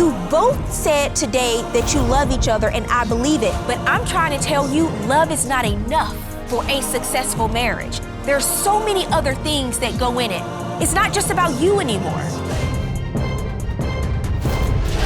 You both said today that you love each other, and I believe it, but I'm trying to tell you, love is not enough for a successful marriage. There's so many other things that go in it. It's not just about you anymore.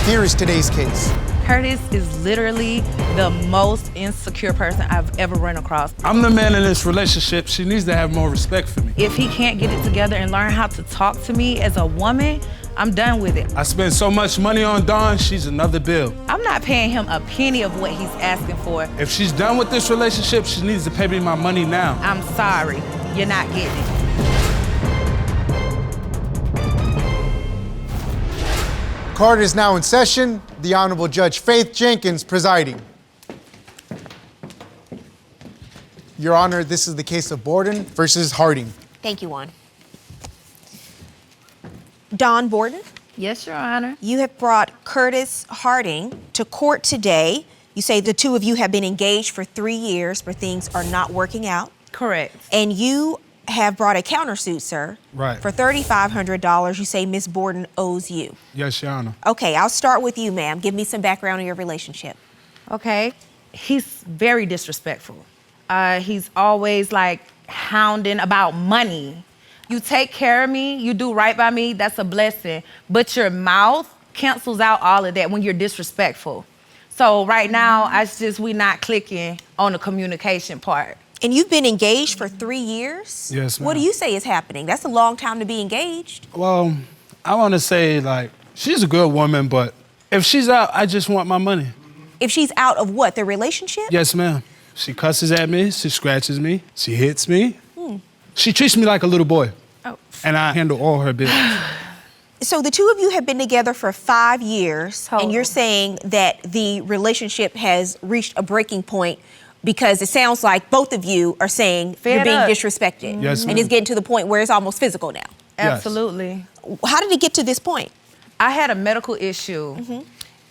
Here is today's case. Curtis is literally the most insecure person I've ever run across. I'm the man in this relationship. She needs to have more respect for me. If he can't get it together and learn how to talk to me as a woman, I'm done with it. I spend so much money on Dawn, she's another bill. I'm not paying him a penny of what he's asking for. If she's done with this relationship, she needs to pay me my money now. I'm sorry, you're not getting it. Court is now in session. The Honorable Judge Faith Jenkins presiding. Your Honor, this is the case of Borden versus Harden. Thank you, Juan. Don Borden, Yes, Your Honor. you have brought Curtis Harding to court today. You say the two of you have been engaged for 3 years, but things are not working out. Correct. And you have brought a countersuit, sir. Right. For $3,500, you say Miss Borden owes you. Yes, Your Honor. Okay, I'll start with you, ma'am. Give me some background on your relationship. Okay. He's very disrespectful. He's always like hounding about money. You take care of me, you do right by me, that's a blessing. But your mouth cancels out all of that when you're disrespectful. So right now, we're not clicking on the communication part. And you've been engaged for 3 years? Yes, ma'am. What do you say is happening? That's a long time to be engaged. Well, I want to say, like, she's a good woman, but if she's out, I just want my money. If she's out of what, the relationship? Yes, ma'am. She cusses at me, she scratches me, she hits me. She treats me like a little boy. Oh. And I handle all her bills. So the two of you have been together for 5 years, Total. and you're saying that the relationship has reached a breaking point because it sounds like both of you are saying you're Fed being up. disrespected. Yes, And ma'am. it's getting to the point where it's almost physical now. Yes. Absolutely. How did it get to this point? I had a medical issue,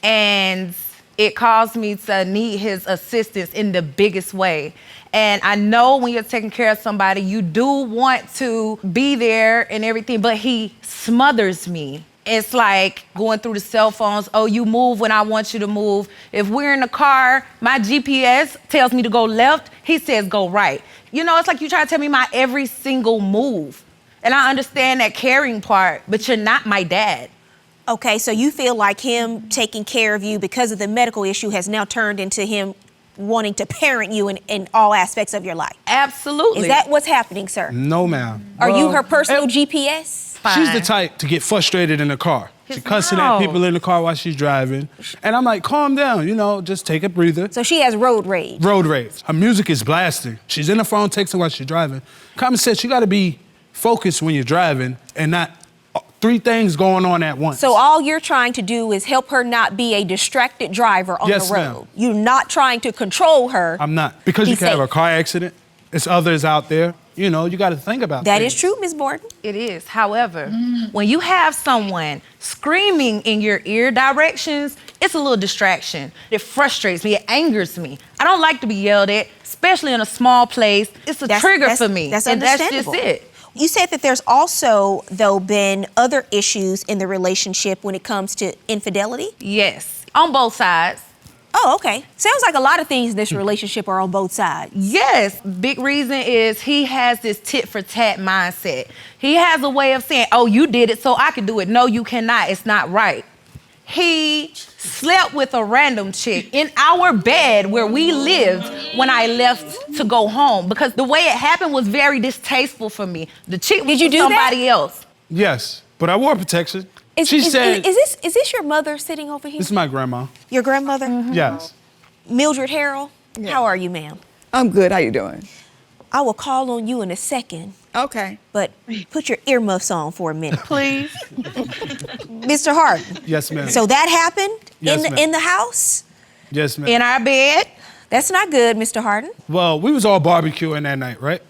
and it caused me to need his assistance in the biggest way. And I know when you're taking care of somebody, you do want to be there and everything, but he smothers me. It's like going through the cell phones. Oh, you move when I want you to move. If we're in the car, my GPS tells me to go left. He says go right. You know, it's like you try to tell me my every single move. And I understand that caring part, but you're not my dad. Okay, so you feel like him taking care of you because of the medical issue has now turned into him wanting to parent you in all aspects of your life. Absolutely. Is that what's happening, sir? No, ma'am. Are you Well, her personal GPS? She's the Fine. type to get frustrated in the car. His She cussing at mouth. people in the car while she's driving. And I'm like, calm down, you know, just take a breather. So she has road rage. Road rage. Her music is blasting. She's in the phone texting while she's driving. Common sense, you gotta be focused when you're driving and not 3 things going on at once. So all you're trying to do is help her not be a distracted driver on Yes, the road. ma'am. You're not trying to control her. I'm not. Because Be you can have a safe. car accident. There's others out there. You know, you gotta think about That things. is true, Ms. Borden. It is. However, when you have someone screaming in your ear directions, it's a little distraction. It frustrates me. It angers me. I don't like to be yelled at, especially in a small place. It's a trigger for me. That's and that's just understandable. it. You said that there's also, though, been other issues in the relationship when it comes to infidelity? Yes, on both sides. Oh, okay. Sounds like a lot of things in this relationship are on both sides. Yes, big reason is he has this tit-for-tat mindset. He has a way of saying, oh, you did it, so I can do it. No, you cannot. It's not right. He slept with a random chick in our bed where we lived when I left to go home because the way it happened was very distasteful for me. The chick was Did you with do that? somebody else. Yes, but I wore protection. Is this your mother sitting over here? This is my grandma. Your grandmother? Yes. Mildred Harrell? How are you, ma'am? I'm good. How you doing? I will call on you in a second, Okay. but put your earmuffs on for a minute. Please. Mr. Harden. Yes, ma'am. So that happened Yes, ma'am. in the house? Yes, ma'am. In our bed. That's not good, Mr. Harden. Well, we was all barbecuing that night, right?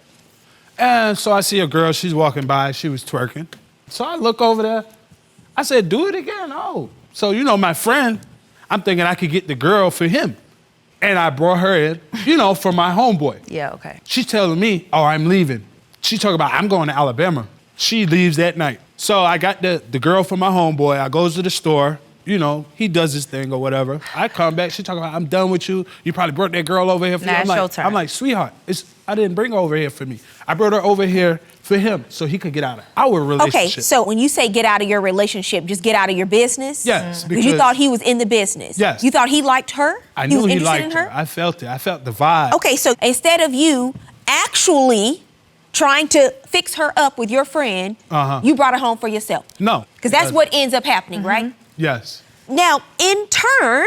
And so I see a girl, she's walking by, she was twerking. So I look over there. I said, do it again? Oh. So, you know, my friend, I'm thinking I could get the girl for him. And I brought her in, you know, for my homeboy. Yeah, okay. She's telling me, oh, I'm leaving. She talking about, I'm going to Alabama. She leaves that night. So I got the girl for my homeboy. I goes to the store. you know, he does his thing or whatever. I come back, she talking about, I'm done with you. You probably brought that girl over here for me. Nah, it's your turn. I'm like, sweetheart, I didn't bring her over here for me. I brought her over here for him so he could get out of our relationship. Okay, so when you say get out of your relationship, just get out of your business? Yes. Because you thought he was in the business? Yes. You thought he liked her? I knew was he interested liked in her? I felt it. I felt the vibe. Okay, so instead of you actually trying to fix her up with your friend, you brought her home for yourself. No. Because that's what ends up happening, right? Yes. Now, in turn,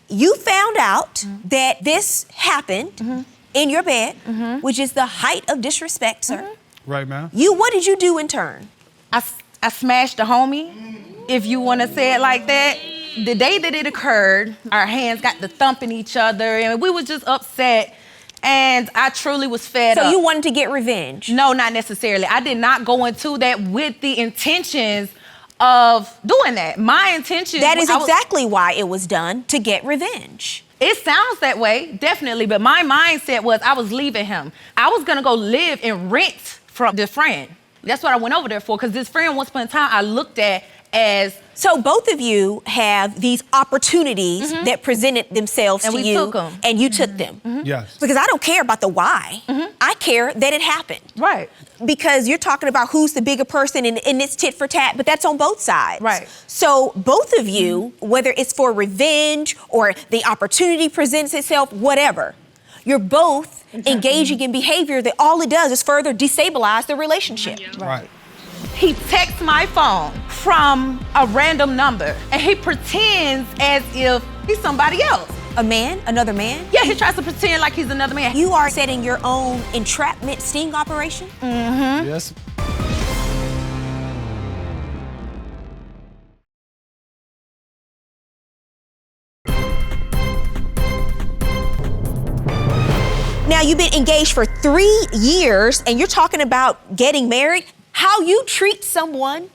you found out that this happened in your bed, which is the height of disrespect, sir. Right, man. What did you do in turn? I smashed the homie, if you want to say it like that. The day that it occurred, our hands got to thumping each other, and we was just upset. And I truly was fed up. So you wanted to get revenge? No, not necessarily. I did not go into that with the intentions of doing that. My intention. That is exactly why it was done, to get revenge. It sounds that way, definitely, but my mindset was I was leaving him. I was gonna go live and rent from this friend. That's what I went over there for, because this friend, once upon a time, I looked at as... So both of you have these opportunities that presented themselves And to we you, took 'em. and you took them. Yes. Because I don't care about the why. I care that it happened. Right. Because you're talking about who's the bigger person in this tit for tat, but that's on both sides. Right. So both of you, whether it's for revenge or the opportunity presents itself, whatever, you're both engaging in behavior that all it does is further destabilize the relationship. Right. He texts my phone from a random number, and he pretends as if he's somebody else. A man, another man? Yeah, he tries to pretend like he's another man. You are setting your own entrapment sting operation? Yes. Now, you've been engaged for 3 years, and you're talking about getting married. How you treat someone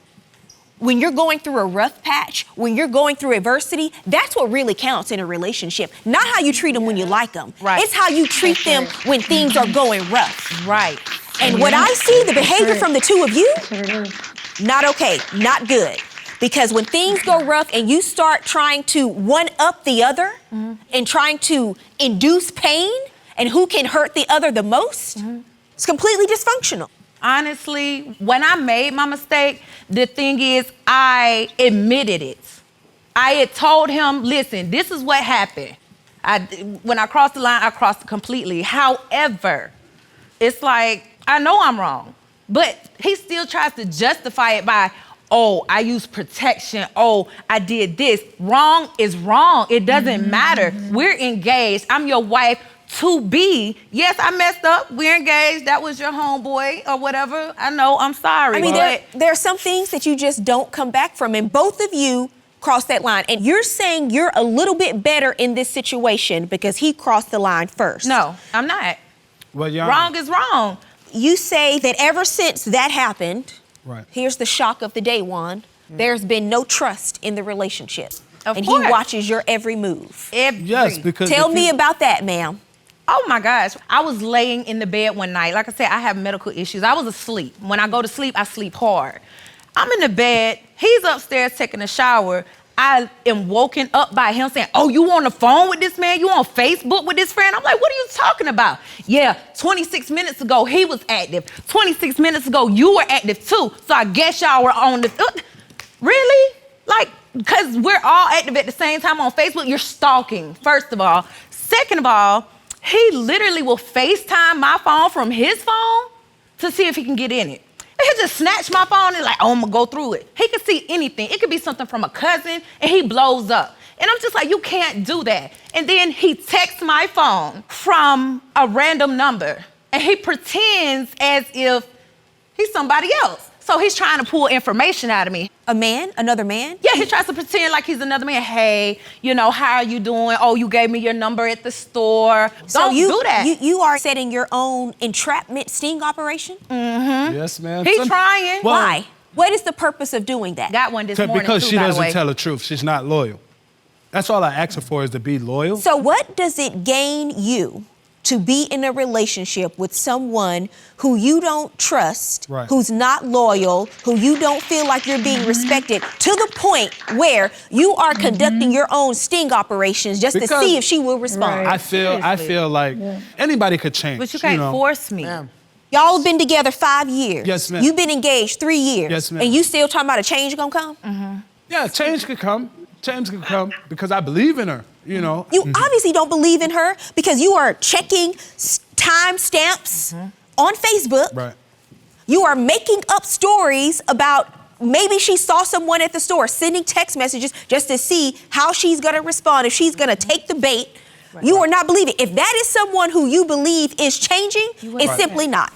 when you're going through a rough patch, when you're going through adversity, that's what really counts in a relationship. Not how you treat them when you like them. Right. It's how you treat them when things are going rough. Right. And what I see, the behavior from the two of you, not okay, not good. Because when things go rough and you start trying to one-up the other and trying to induce pain and who can hurt the other the most, it's completely dysfunctional. Honestly, when I made my mistake, the thing is I admitted it. I had told him, listen, this is what happened. When I crossed the line, I crossed it completely. However, it's like, I know I'm wrong, but he still tries to justify it by, oh, I used protection. Oh, I did this. Wrong is wrong. It doesn't matter. We're engaged. I'm your wife to be. Yes, I messed up. We're engaged. That was your homeboy or whatever. I know. I'm sorry. I mean, but there are some things that you just don't come back from, and both of you crossed that line. And you're saying you're a little bit better in this situation because he crossed the line first. no, I'm not. Well, Wrong is wrong. You say that ever since that happened, Right. here's the shock of the day, Juan, there's been no trust in the relationship. Of and course. he watches your every move. Yes, because Tell if me you- about that, ma'am. Oh my gosh. I was laying in the bed one night. Like I said, I have medical issues. I was asleep. When I go to sleep, I sleep hard. I'm in the bed. He's upstairs taking a shower. I am woken up by him saying, oh, you on the phone with this man? You on Facebook with this friend? I'm like, what are you talking about? Yeah, 26 minutes ago, he was active. 26 minutes ago, you were active too. So I guess y'all were on this. Really? Like, because we're all active at the same time on Facebook, you're stalking, first of all. Second of all, he literally will FaceTime my phone from his phone to see if he can get in it. And he'll just snatch my phone and like, oh, I'm gonna go through it. He can see anything. It could be something from a cousin and he blows up. And I'm just like, you can't do that. And then he texts my phone from a random number and he pretends as if he's somebody else. So he's trying to pull information out of me. A man? Another man? Yeah, he tries to pretend like he's another man. Hey, you know, how are you doing? Oh, you gave me your number at the store. Don't do that. You are setting your own entrapment sting operation? Yes, ma'am. He's trying. Well, Why? What is the purpose of doing that? Got one this morning Because too, she by the doesn't way. tell the truth. She's not loyal. That's all I ask her for, is to be loyal. So what does it gain you to be in a relationship with someone who you don't trust, Right. who's not loyal, who you don't feel like you're being respected, to the point where you are conducting your own sting operations just to Because- see if she will respond. I feel like anybody could change. But you can't know? force me. Y'all have been together 5 years. Yes, ma'am. You've been engaged 3 years. Yes, ma'am. And you still talking about a change gonna come? Yeah, change could come. Change could come because I believe in her, you know. You obviously don't believe in her because you are checking time stamps on Facebook. Right. You are making up stories about maybe she saw someone at the store, sending text messages just to see how she's gonna respond, if she's gonna take the bait. You are not believing. If that is someone who you believe is changing, it's simply not.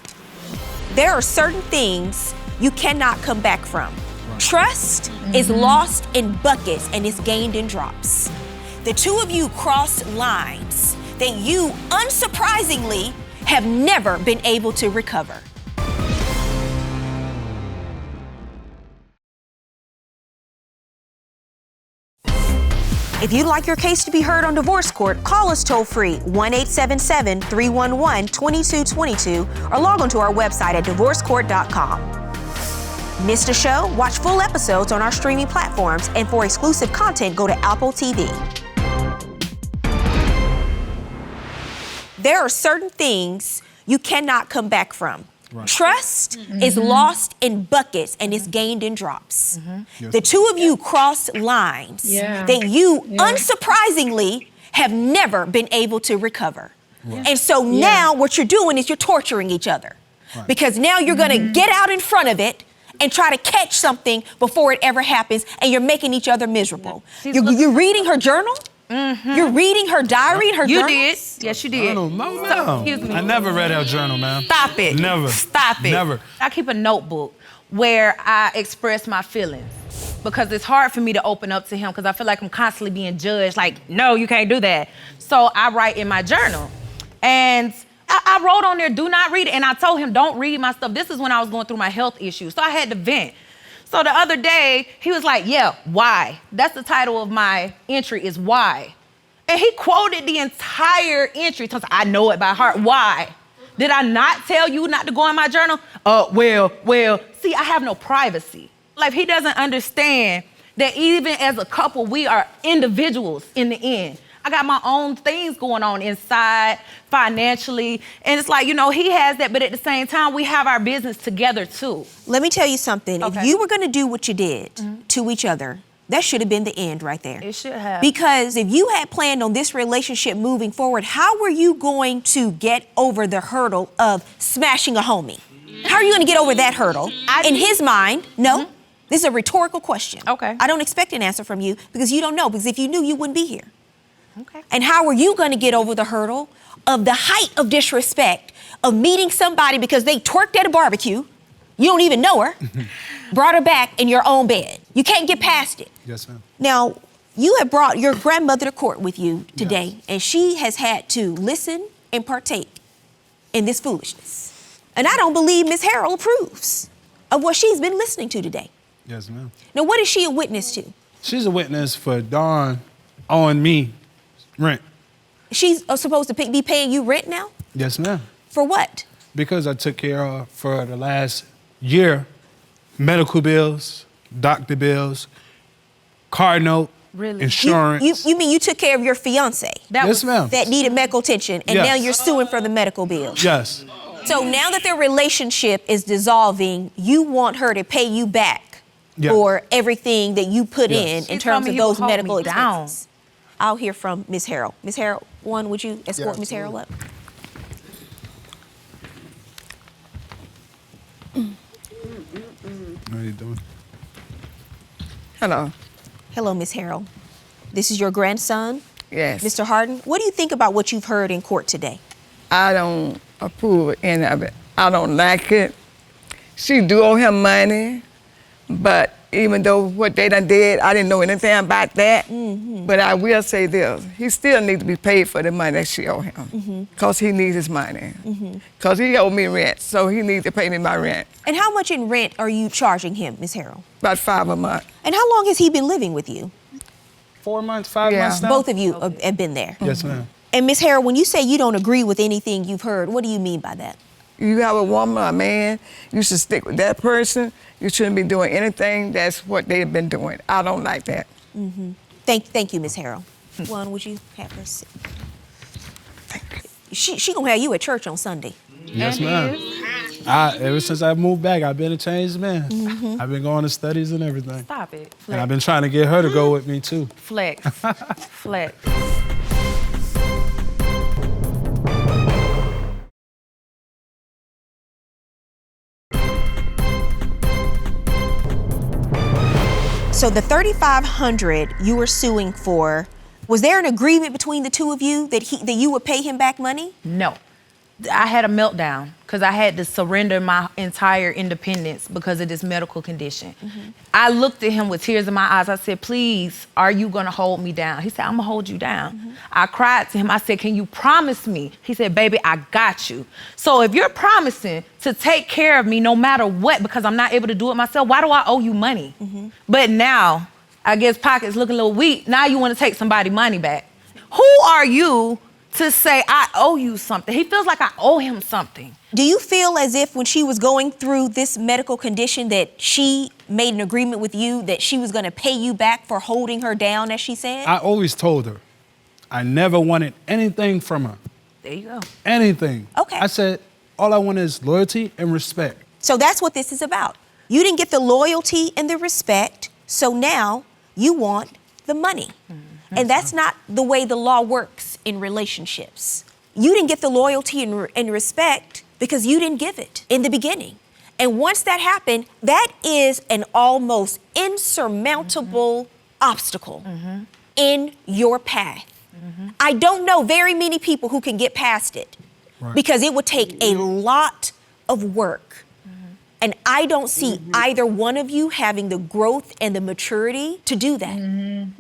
There are certain things you cannot come back from. Trust is lost in buckets and is gained in drops. The two of you crossed lines that you, unsurprisingly, have never been able to recover. If you'd like your case to be heard on divorce court, call us toll-free 1-877-311-2222 or log on to our website at divorcecourt.com. Missed a show? Watch full episodes on our streaming platforms, and for exclusive content, go to Apple TV. There are certain things you cannot come back from. Right. Trust is lost in buckets and is gained in drops. The two of you crossed lines that you, unsurprisingly, have never been able to recover. Right. And so now what you're doing is you're torturing each other. Right. Because now you're gonna get out in front of it and try to catch something before it ever happens, and you're making each other miserable. You're reading her journal? You're reading her diary and her journal? You did. Yes, you did. I don't know, ma'am. Excuse me. I never read her journal, ma'am. Stop it. Never. Stop it. Never. I keep a notebook where I express my feelings because it's hard for me to open up to him because I feel like I'm constantly being judged. Like, no, you can't do that. So I write in my journal. And I wrote on there, do not read it. And I told him, don't read my stuff. This is when I was going through my health issues. So I had to vent. So the other day, he was like, yeah, why? That's the title of my entry is why. And he quoted the entire entry. So I know it by heart. Why? Did I not tell you not to go in my journal? Well, see, I have no privacy. Like, he doesn't understand that even as a couple, we are individuals in the end. I got my own things going on inside, financially. And it's like, you know, he has that, but at the same time, we have our business together too. Let me tell you something. Okay. If you were gonna do what you did to each other, that should have been the end right there. It should have. Because if you had planned on this relationship moving forward, how were you going to get over the hurdle of smashing a homie? How are you gonna get over that hurdle? In his mind, no. This is a rhetorical question. Okay. I don't expect an answer from you because you don't know, because if you knew, you wouldn't be here. Okay. And how are you going to get over the hurdle of the height of disrespect of meeting somebody because they twerked at a barbecue, you don't even know her, brought her back in your own bed? You can't get past it. Yes, ma'am. Now, you have brought your grandmother to court with you today, and she has had to listen and partake in this foolishness. And I don't believe Ms. Harrell approves of what she's been listening to today. Yes, ma'am. Now, what is she a witness to? She's a witness for Dawn owing me rent. She's supposed to be paying you rent now? Yes, ma'am. For what? Because I took care of her for the last year. Medical bills, doctor bills, car note, Really? insurance. You mean you took care of your fiancé Yes, ma'am. that needed medical attention, and Yes. now you're suing for the medical bills? Yes. So now that their relationship is dissolving, you want her to pay you back Yes. for everything that you put Yes. in He terms told me of he would those hold medical me down. expenses. I'll hear from Ms. Harrell. Ms. Harrell, would you escort Ms. Harrell up? What are you doing? Hello. Hello, Ms. Harrell. This is your grandson, Yes. Mr. Harden. What do you think about what you've heard in court today? I don't approve of any of it. I don't like it. She do owe him money, but even though what they done did, I didn't know anything about that. But I will say this, he still needs to be paid for the money that she owe him, because he needs his money. Because he owe me rent, so he needs to pay me my rent. And how much in rent are you charging him, Ms. Harrell? About $5 a month. And how long has he been living with you? 4 months, 5 Yeah. months now? Both of you have been there. Yes, ma'am. And Ms. Harrell, when you say you don't agree with anything you've heard, what do you mean by that? You have a woman or a man, you should stick with that person. You shouldn't be doing anything that's what they've been doing. I don't like that. Mm-hmm. Thank you, Ms. Harrell. Juan, would you have her sit? She gonna have you at church on Sunday. Yes, ma'am. Ever since I moved back, I've been a changed man. Mm-hmm. I've been going to studies and everything. Stop it. Flex. And I've been trying to get her to go with me too. Flex. Flex. So the $3,500 you were suing for, was there an agreement between the two of you that you would pay him back money? No. I had a meltdown because I had to surrender my entire independence because of this medical condition. Mm-hmm. I looked at him with tears in my eyes. I said, please, are you gonna hold me down? He said, I'm gonna hold you down. Mm-hmm. I cried to him. I said, can you promise me? He said, baby, I got you. So if you're promising to take care of me no matter what, because I'm not able to do it myself, why do I owe you money? Mm-hmm. But now, I guess pockets looking a little weak. Now you wanna take somebody's money back. Who are you to say I owe you something? He feels like I owe him something. Do you feel as if when she was going through this medical condition that she made an agreement with you that she was gonna pay you back for holding her down, as she said? I always told her I never wanted anything from her. There you go. Anything. Okay. I said, all I want is loyalty and respect. So that's what this is about. You didn't get the loyalty and the respect, so now you want the money. Mm-hmm. And that's not the way the law works in relationships. You didn't get the loyalty and respect because you didn't give it in the beginning. And once that happened, that is an almost insurmountable obstacle in your path. I don't know very many people who can get past it because it would take a lot of work. And I don't see either one of you having the growth and the maturity to do that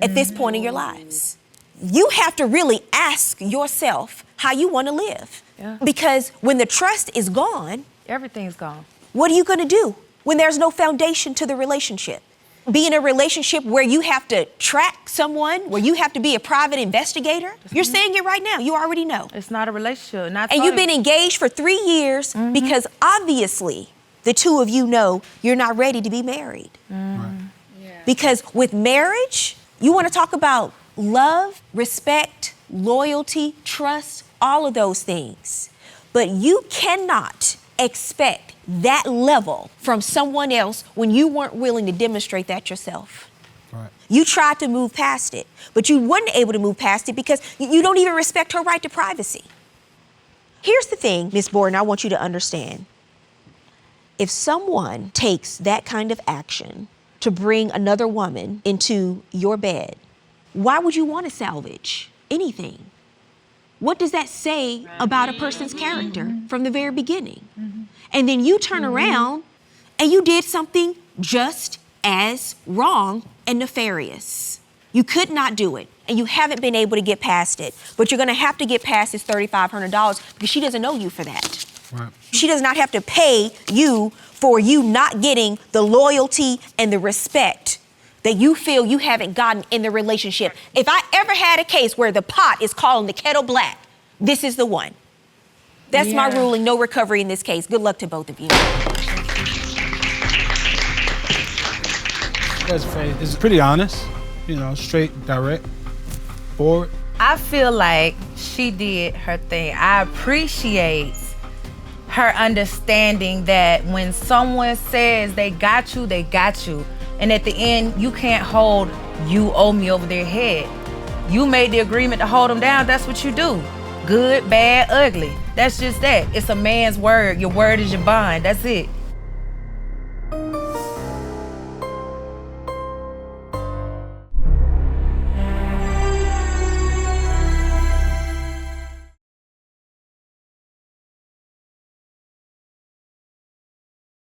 at this point in your lives. You have to really ask yourself how you want to live. Yeah. Because when the trust is gone, everything's gone. What are you going to do when there's no foundation to the relationship? Be in a relationship where you have to track someone, where you have to be a private investigator? You're saying it right now. You already know. It's not a relationship. And you've been engaged for 3 years because obviously the two of you know you're not ready to be married. Right. Yeah. Because with marriage, you want to talk about love, respect, loyalty, trust, all of those things. But you cannot expect that level from someone else when you weren't willing to demonstrate that yourself. Right. You tried to move past it, but you weren't able to move past it because you don't even respect her right to privacy. Here's the thing, Ms. Borden, I want you to understand. If someone takes that kind of action to bring another woman into your bed, why would you want to salvage anything? What does that say about a person's character from the very beginning? And then you turn around and you did something just as wrong and nefarious. You could not do it, and you haven't been able to get past it. But you're going to have to get past this $3,500 because she doesn't owe you for that. Right. She does not have to pay you for you not getting the loyalty and the respect that you feel you haven't gotten in the relationship. If I ever had a case where the pot is calling the kettle black, this is the one. That's my ruling, no recovery in this case. Good luck to both of you. That's faith. It's pretty honest, straight, direct, forward. I feel like she did her thing. I appreciate her understanding that when someone says they got you, they got you. And at the end, you can't hold you owe me over their head. You made the agreement to hold them down, that's what you do. Good, bad, ugly. That's just that. It's a man's word. Your word is your bond. That's it.